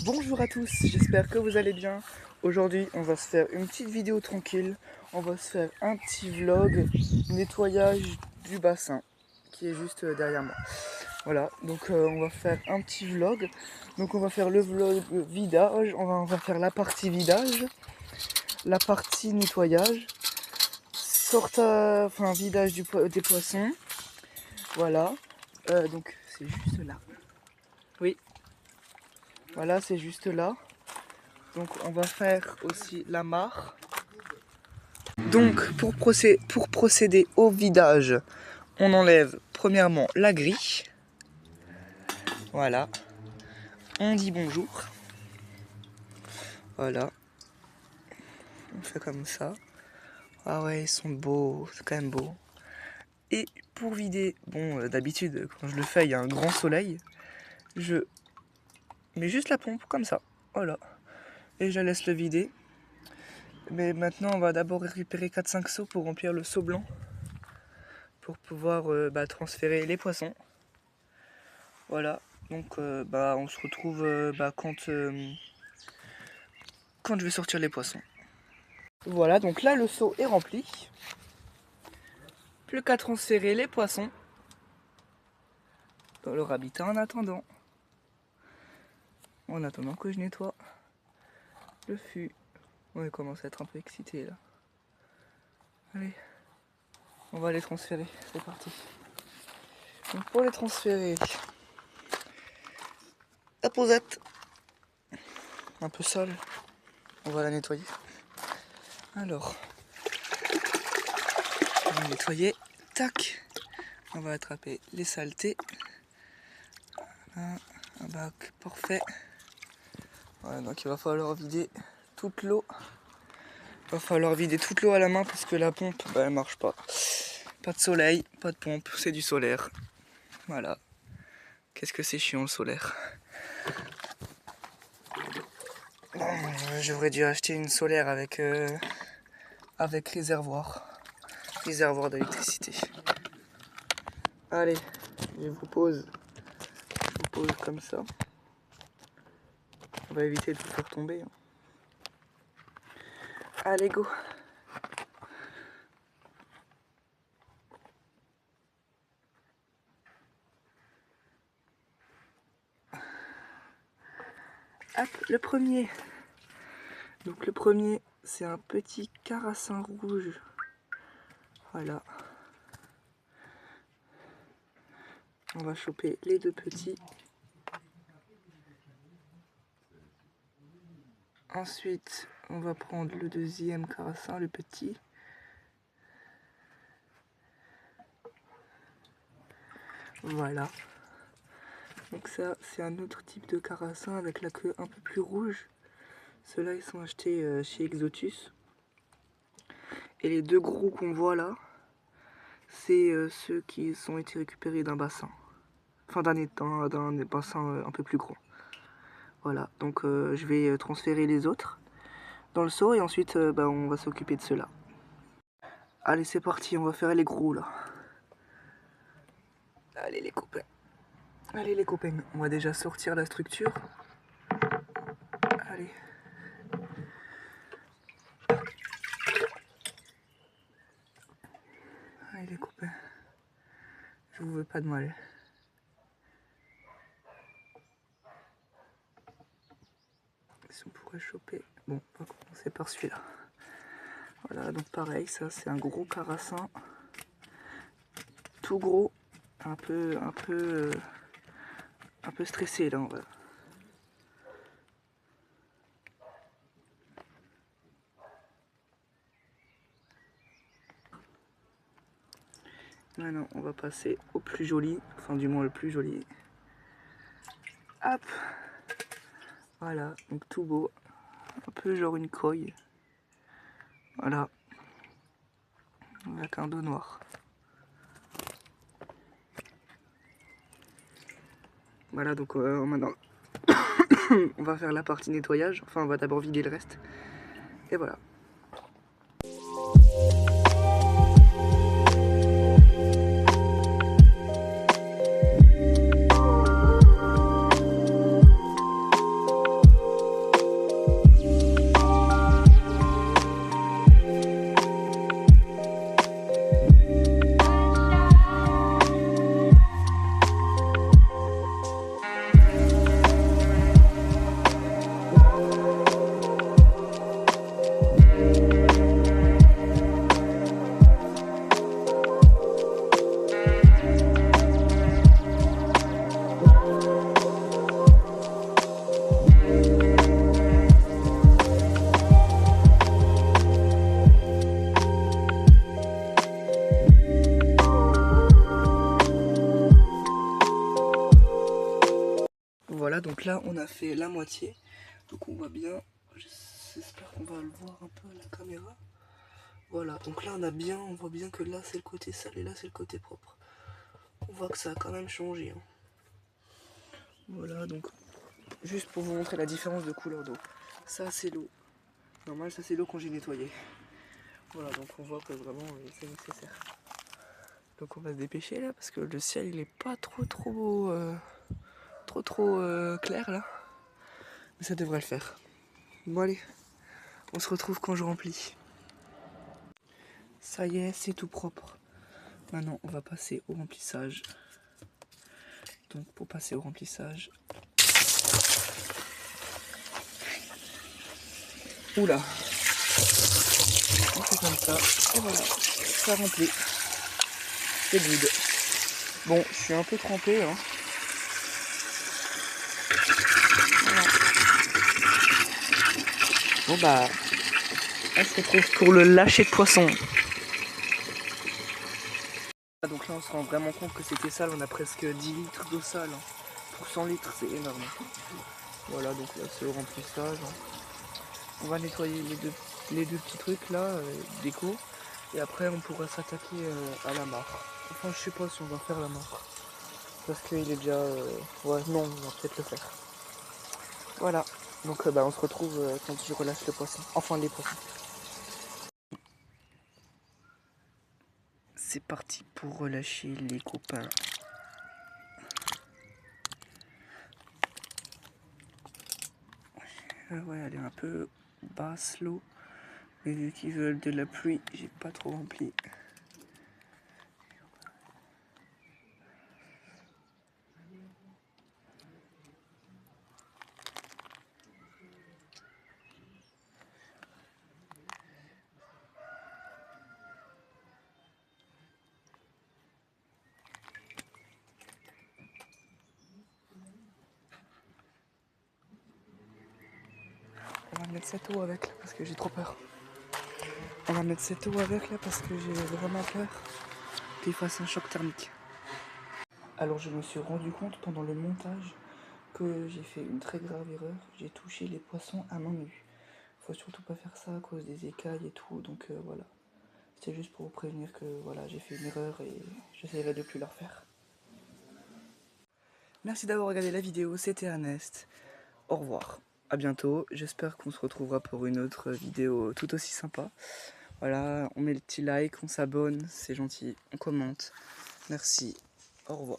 Bonjour à tous, j'espère que vous allez bien. Aujourd'hui, on va se faire une petite vidéo tranquille. On va se faire un petit vlog nettoyage du bassin qui est juste derrière moi. Voilà, donc on va faire un petit vlog. Donc on va faire le vlog vidage, on va faire la partie vidage, la partie nettoyage, vidage des poissons. Voilà, donc c'est juste là. Oui, voilà, c'est juste là. Donc on va faire aussi la mare. Donc pour procéder au vidage, on enlève premièrement la grille. Voilà. On dit bonjour. Voilà. On fait comme ça. Ah ouais, ils sont beaux, c'est quand même beau. Et pour vider, bon d'habitude quand je le fais il y a un grand soleil, je mets juste la pompe comme ça. Voilà. Et je laisse le vider. Mais maintenant on va d'abord récupérer 4-5 seaux pour remplir le seau blanc. Pour pouvoir transférer les poissons. Voilà, donc on se retrouve quand je vais sortir les poissons. Voilà, donc là le seau est rempli. Plus qu'à transférer les poissons dans leur habitat en attendant. En attendant que je nettoie le fût. On commence à être un peu excité là. Allez, on va les transférer, c'est parti. Donc pour les transférer, la posette, un peu sale, on va la nettoyer. Alors, on va nettoyer, tac, on va attraper les saletés. Voilà, un bac parfait. Voilà, donc il va falloir vider toute l'eau. Il va falloir vider toute l'eau à la main parce que la pompe, elle marche pas. Pas de soleil, pas de pompe, c'est du solaire. Voilà. Qu'est-ce que c'est chiant le solaire. J'aurais dû acheter une solaire avec réservoir d'électricité. Allez, je vous pose comme ça. On va éviter de vous faire tomber. Allez, go. Hop, le premier. Donc le premier, c'est un petit carassin rouge. Voilà. On va choper les deux petits. Ensuite, on va prendre le deuxième carassin, le petit. Voilà. Donc ça, c'est un autre type de carassin avec la queue un peu plus rouge. Ceux-là, ils sont achetés chez Exotus. Et les deux gros qu'on voit là, c'est ceux qui ont été récupérés d'un bassin. Enfin, d'un bassin un peu plus gros. Voilà, donc je vais transférer les autres dans le seau et ensuite on va s'occuper de ceux-là. Allez, c'est parti, on va faire les gros là. Allez les copains. Allez les copains, on va déjà sortir la structure. Allez. Allez les copains. Je vous veux pas de mal. Si on pourrait choper. Bon, on va commencer par celui-là. Voilà, donc pareil, ça c'est un gros carassin. Tout gros. Un peu stressé là, on va. Maintenant, on va passer au plus joli, enfin du moins le plus joli. Hop, voilà, donc tout beau, un peu genre une coille. Voilà, avec un dos noir. Voilà, donc maintenant, on va faire la partie nettoyage. Enfin, on va d'abord vider le reste. Et voilà. Donc là on a fait la moitié. Donc on voit bien, j'espère qu'on va le voir un peu à la caméra. Voilà, donc là on voit bien que là c'est le côté sale et là c'est le côté propre. On voit que ça a quand même changé. Hein. Voilà, donc juste pour vous montrer la différence de couleur d'eau. Ça c'est l'eau. Normal, ça c'est l'eau quand j'ai nettoyé. Voilà, donc on voit que vraiment c'est nécessaire. Donc on va se dépêcher là parce que le ciel il est pas trop clair là. Mais ça devrait le faire. Bon allez, on se retrouve quand je remplis. Ça y est, c'est tout propre. Maintenant on va passer au remplissage. Donc pour passer au remplissage. Oula. On fait comme ça. Et voilà. Ça remplit. C'est good. Bon, je suis un peu trempé hein. Voilà. Bon bah, on se retrouve pour le lâcher de poisson. Donc là on se rend vraiment compte que c'était sale, on a presque 10 litres d'eau sale. Hein. Pour 100 litres c'est énorme. Voilà, donc là c'est le remplissage. Hein. On va nettoyer les deux petits trucs là, déco. Et après on pourra s'attaquer à la mare. Enfin je sais pas si on va faire la mare. Parce qu'il est déjà... Ouais non, on va peut-être le faire. Voilà. Donc bah, on se retrouve quand je relâche le poisson. Enfin les poissons. C'est parti pour relâcher les copains. Ouais, elle est un peu basse l'eau. Mais vu qu'ils veulent de la pluie, j'ai pas trop rempli. On va mettre cette eau avec là parce que j'ai trop peur. On va mettre cette eau avec là parce que j'ai vraiment peur qu'il fasse un choc thermique. Alors je me suis rendu compte pendant le montage que j'ai fait une très grave erreur. J'ai touché les poissons à main nue. Faut surtout pas faire ça à cause des écailles et tout, donc voilà. C'était juste pour vous prévenir que voilà, j'ai fait une erreur et j'essaierai de plus la refaire. Merci d'avoir regardé la vidéo, c'était Ernest. Au revoir, à bientôt. J'espère qu'on se retrouvera pour une autre vidéo tout aussi sympa. Voilà, on met le petit like, on s'abonne, c'est gentil, on commente. Merci, au revoir.